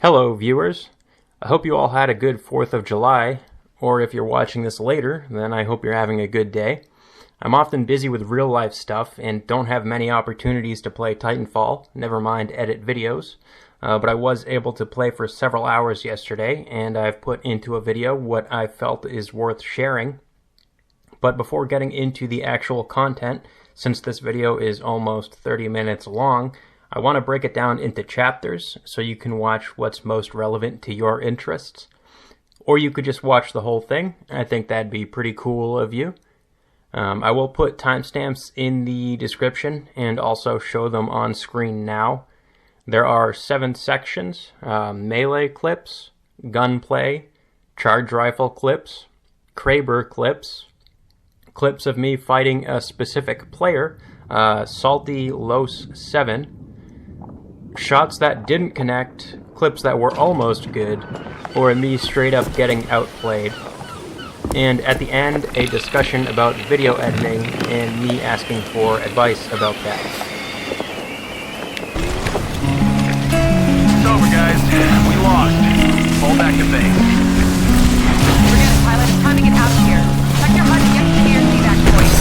Hello, viewers. I hope you all had a good 4th of July, or if you're watching this later, then I hope you're having a good day. I'm often busy with real-life stuff and don't have many opportunities to play Titanfall, never mind edit videos, but I was able to play for several hours yesterday, and I've put into a video what I felt is worth sharing. But before getting into the actual content, since this video is almost 30 minutes long, I want to break it down into chapters so you can watch what's most relevant to your interests. Or you could just watch the whole thing. I think that'd be pretty cool of you. I will put timestamps in the description and also show them on screen now. There are 7 sections: melee clips, gunplay, charge rifle clips, Kraber clips, clips of me fighting a specific player, Salty Los 7, shots that didn't connect, clips that were almost good, or me straight up getting outplayed. And at the end, a discussion about video editing and me asking for advice about that. It's over, guys. We lost. Fall back to base. Forget it, pilot. It's time to get out of here. Check your HUD and get to the evac point.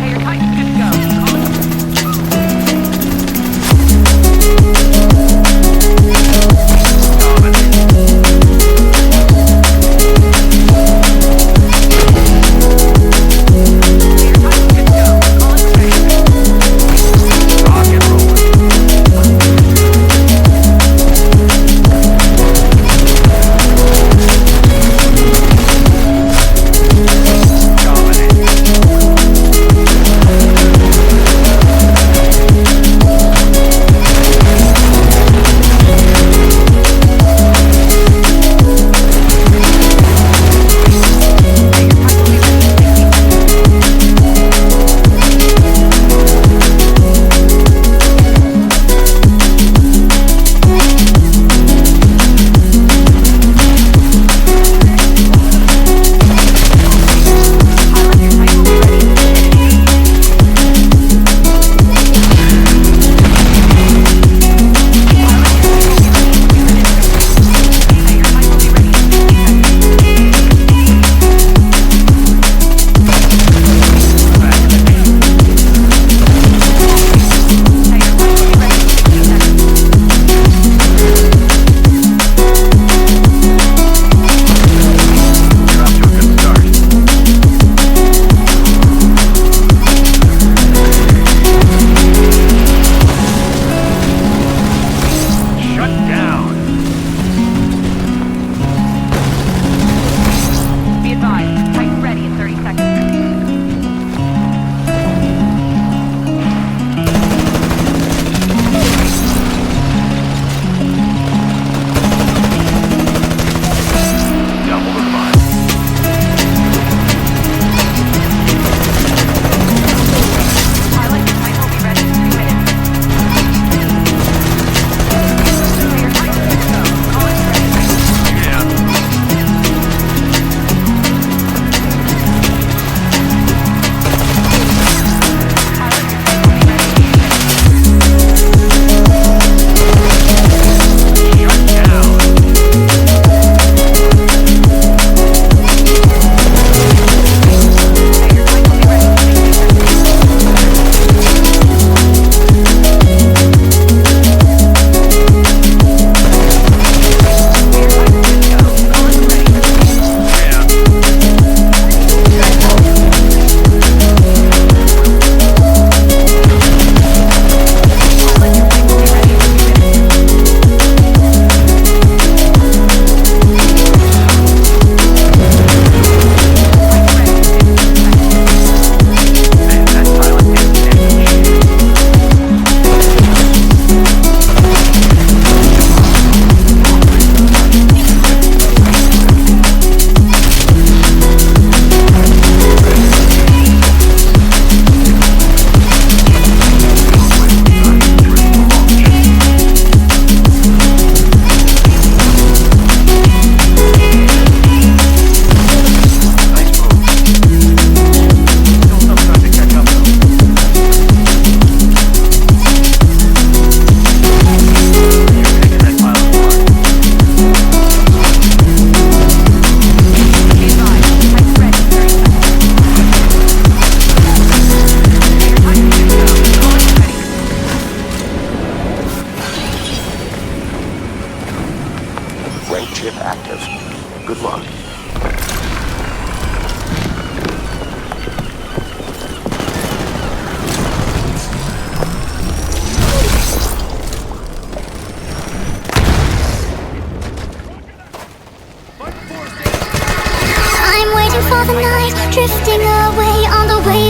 Hey, your Titan's good to go.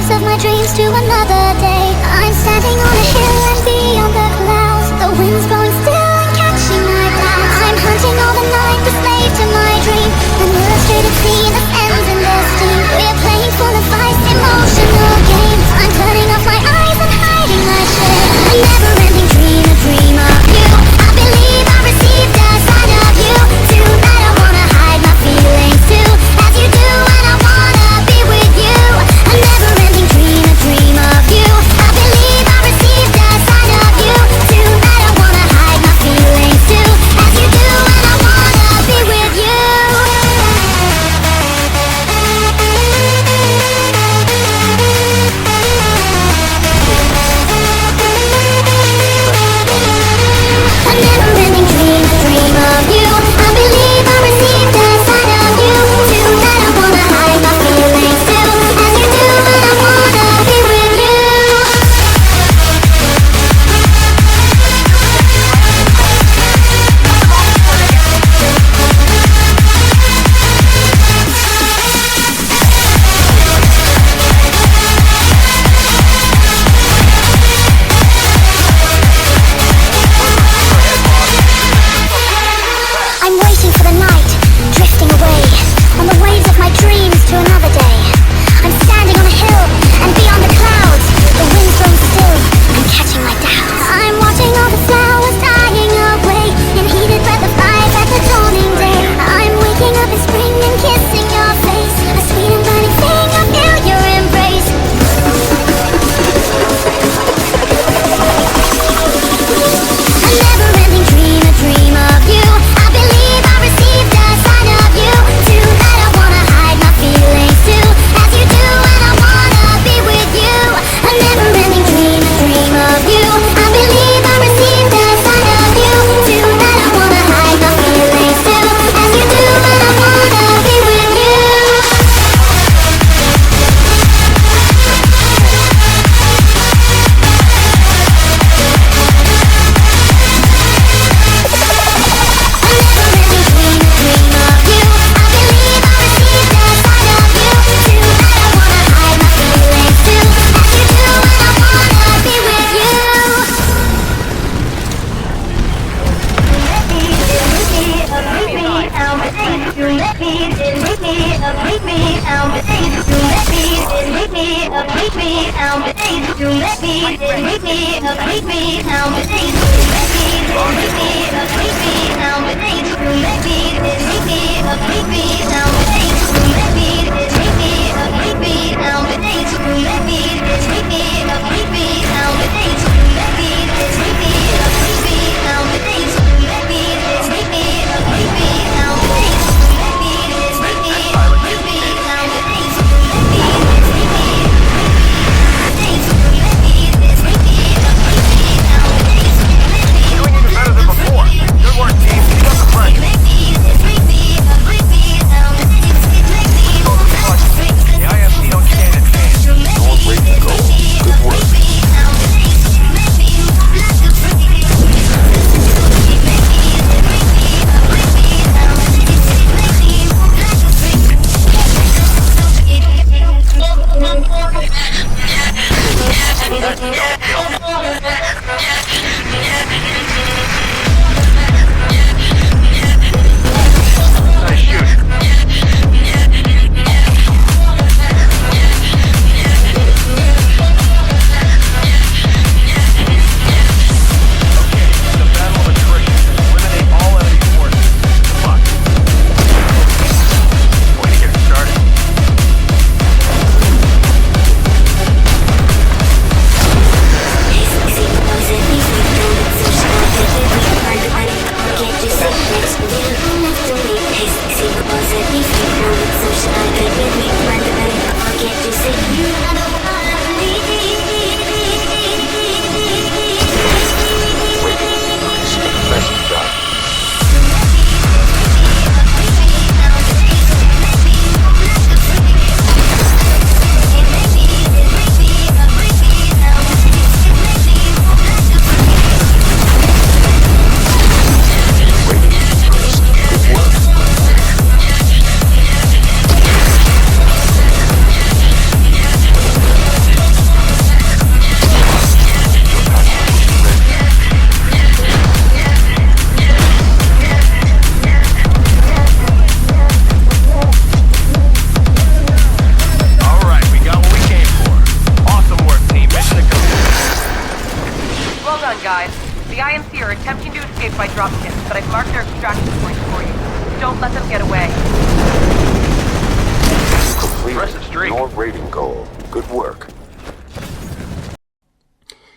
waves of my dreams to another day. I'm standing on a hill and beyond the clouds. The wind's blowing still and catching my doubts. I'm hunting all the night, the slave to my dream. An illustrated scene that ends in the steam. We're playing full of ice, emotional games. I'm turning off my eyes and hiding my shame. A never-ending dream, a dream of you. I believe I received a sign of you. Tonight I wanna hide my feelings too, as you do, and I wanna be with you. A never-ending dream, a dream of you. I believe I received a sign of you. Tonight I wanna hide my feelings too, as you do, and I wanna be with you. A never-ending dream, a dream of you. I believe I received a sign of you. Tonight I wanna hide my feelings too, as you do, and I wanna be with you. I'm waiting for the night, drifting away on the waves of my dreams to another day. I'm standing on a hill and beyond the clouds. The wind's blowing still and catching my doubts. I'm watching all the flowers dying away in heated breath of life at the dawning day. I'm waking up in spring and kissing your face, a sweet and burning thing. I feel your embrace. A never-ending dream, a dream of you. I believe I received a sign of you. Tonight I wanna hide my feelings too, as you do, and I wanna be with you. A never-ending dream, a dream of you. I believe I received a sign of you. Tonight I wanna hide my feelings too, as you do, and I wanna be with you. Doing even better than before. Good work, team. Keep up the pressure. The IMC are attempting to escape by dropships, but I've marked their extraction points for you. Don't let them get away. Impressive streak. Your rating goal. Good work.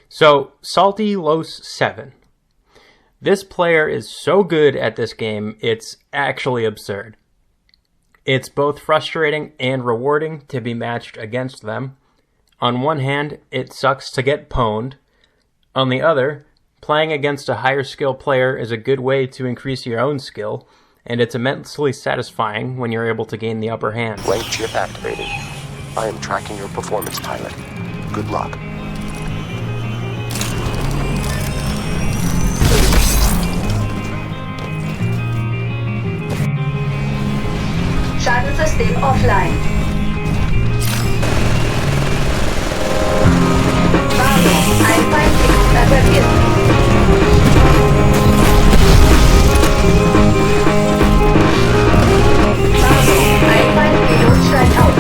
So, Salty Los 7. This player is so good at this game, it's actually absurd. It's both frustrating and rewarding to be matched against them. On one hand, it sucks to get pwned. On the other, playing against a higher skill player is a good way to increase your own skill, and it's immensely satisfying when you're able to gain the upper hand. Rank chip activated. I am tracking your performance, pilot. Good luck. Shuttle system offline. Bravo, ein Feindlich attackiert. Bravo, ein Feindpilot steigt auf.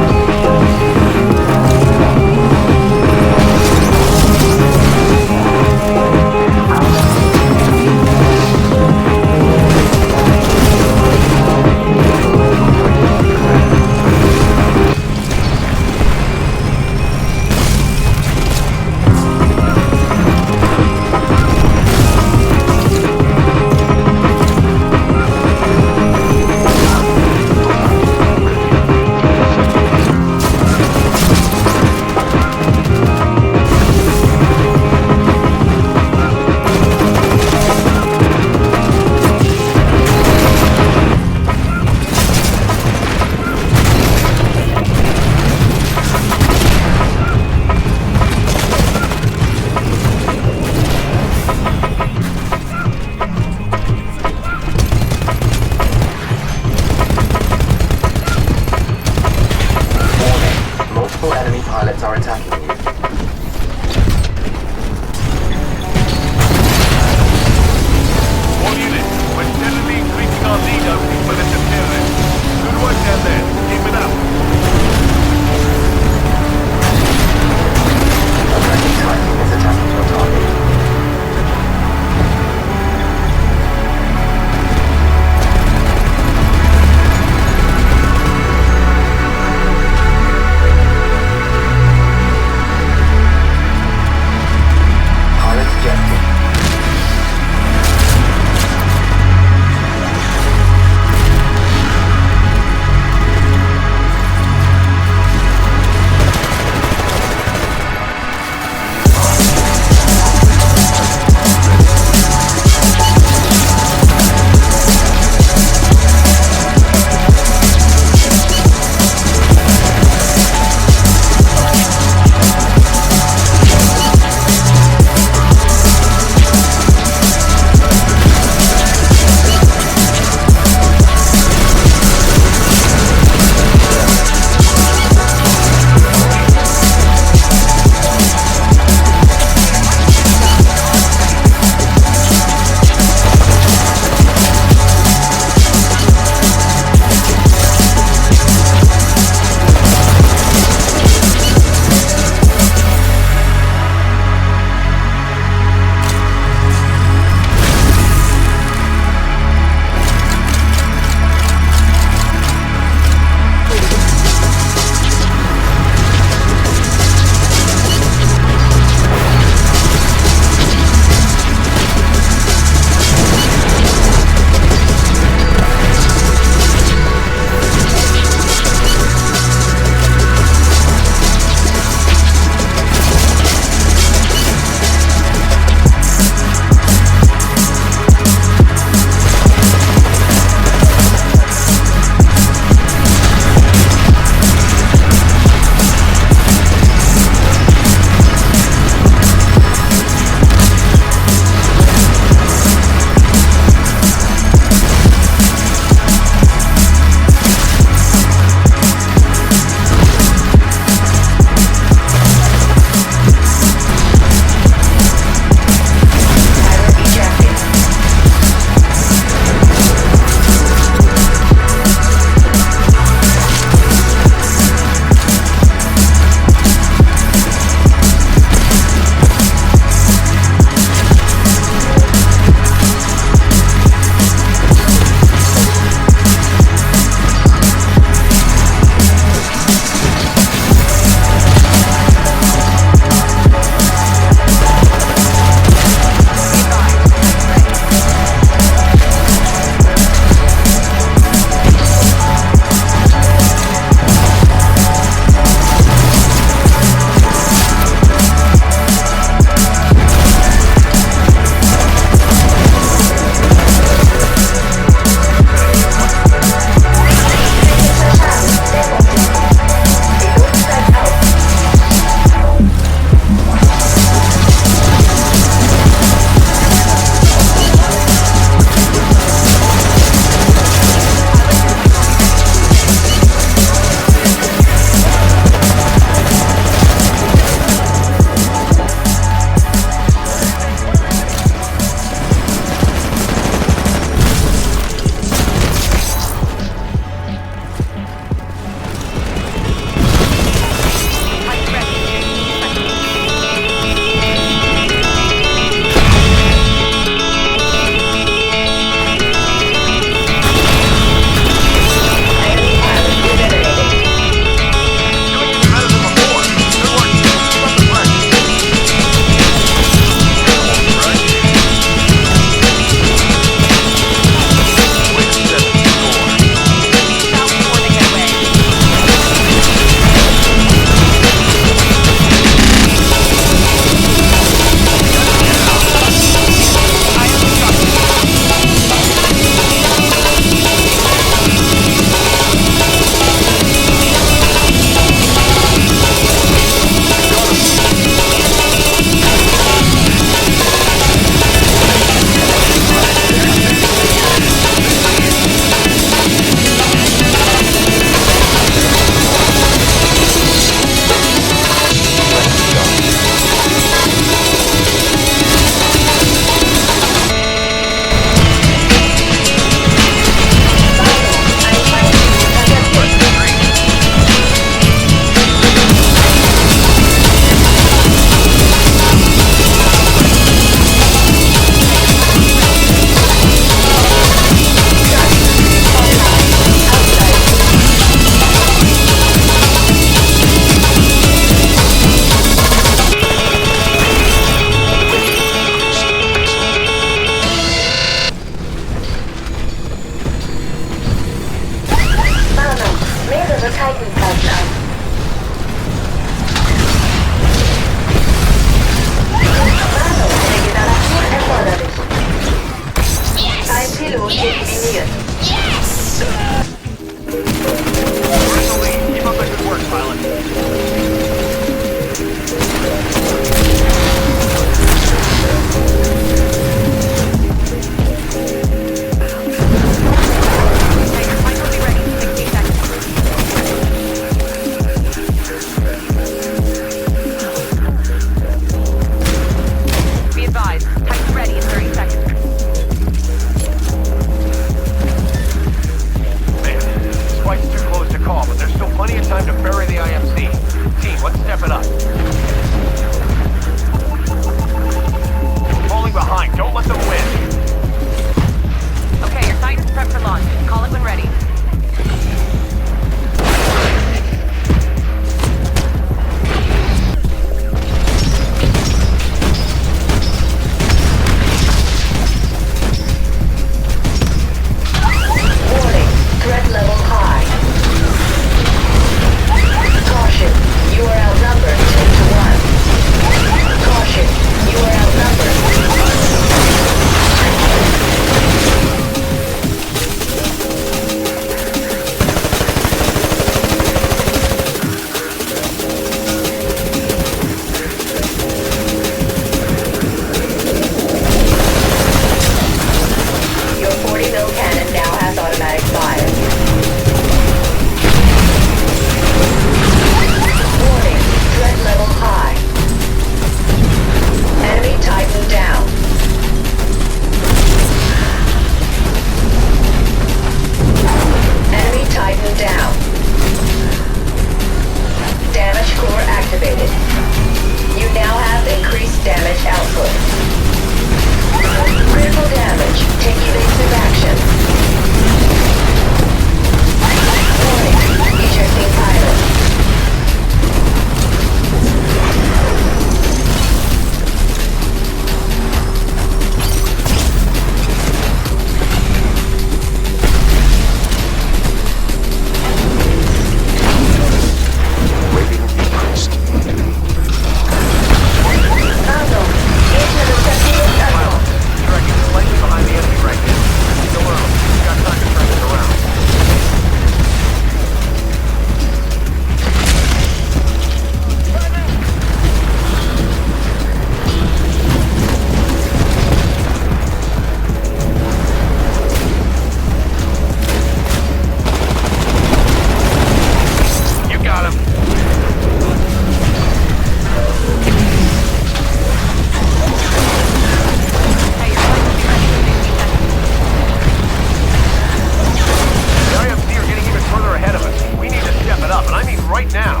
right now.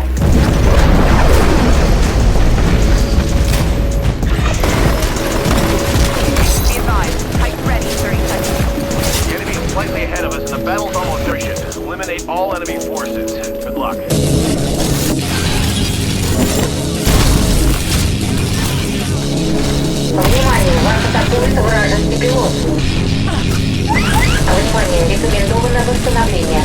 Be advised. Titan ready in 30 seconds. The enemy's slightly ahead of us and the battle's almost urgent. Eliminate all enemy forces. Good luck. Внимание, вас атакует вражеский пилот. Внимание, рекомендовано восстановление.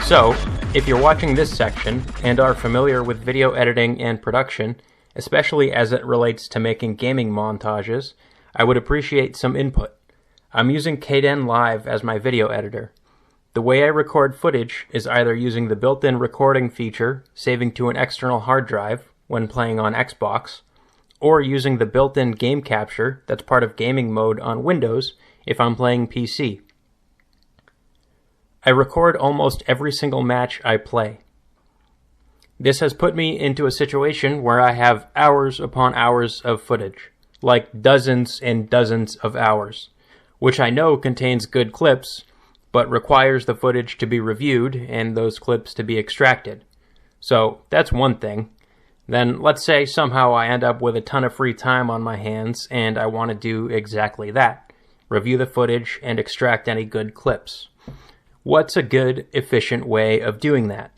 So, if you're watching this section and are familiar with video editing and production, especially as it relates to making gaming montages, I would appreciate some input. I'm using Kdenlive as my video editor. The way I record footage is either using the built-in recording feature, saving to an external hard drive when playing on Xbox, or using the built-in game capture that's part of gaming mode on Windows if I'm playing PC. I record almost every single match I play. This has put me into a situation where I have hours upon hours of footage, like dozens and dozens of hours, which I know contains good clips, but requires the footage to be reviewed and those clips to be extracted. So that's one thing. Then let's say somehow I end up with a ton of free time on my hands and I want to do exactly that. Review the footage and extract any good clips. What's a good, efficient way of doing that?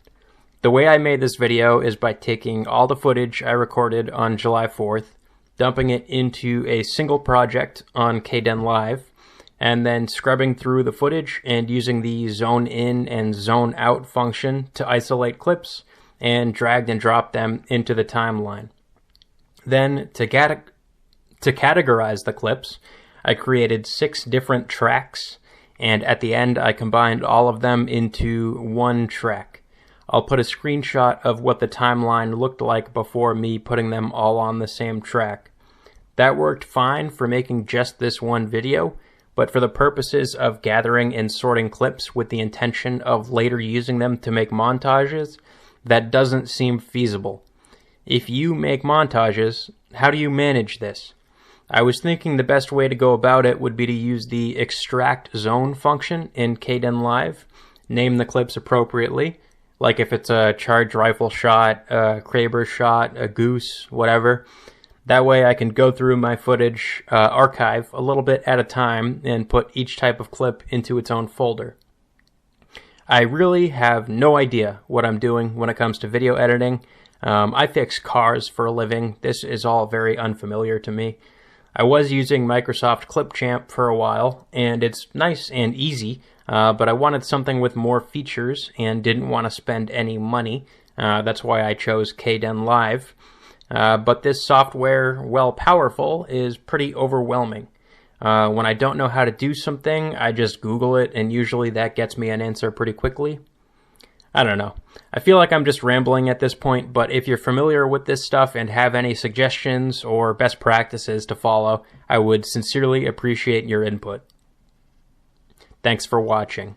The way I made this video is by taking all the footage I recorded on July 4th, dumping it into a single project on Kdenlive, and then scrubbing through the footage and using the zone in and zone out function to isolate clips and drag and drop them into the timeline. Then, to categorize the clips, I created 6 different tracks, and at the end I combined all of them into one track. I'll put a screenshot of what the timeline looked like before me putting them all on the same track. That worked fine for making just this one video, but for the purposes of gathering and sorting clips with the intention of later using them to make montages, that doesn't seem feasible. If you make montages, how do you manage this? I was thinking the best way to go about it would be to use the extract zone function in Kdenlive, name the clips appropriately, like if it's a charged rifle shot, a Kraber shot, a goose, whatever. That way I can go through my footage archive a little bit at a time and put each type of clip into its own folder. I really have no idea what I'm doing when it comes to video editing. I fix cars for a living. This is all very unfamiliar to me. I was using Microsoft Clipchamp for a while, and it's nice and easy, but I wanted something with more features and didn't want to spend any money. That's why I chose Kdenlive. But this software, while powerful, is pretty overwhelming. When I don't know how to do something, I just Google it, and usually that gets me an answer pretty quickly. I don't know. I feel like I'm just rambling at this point, but if you're familiar with this stuff and have any suggestions or best practices to follow, I would sincerely appreciate your input. Thanks for watching.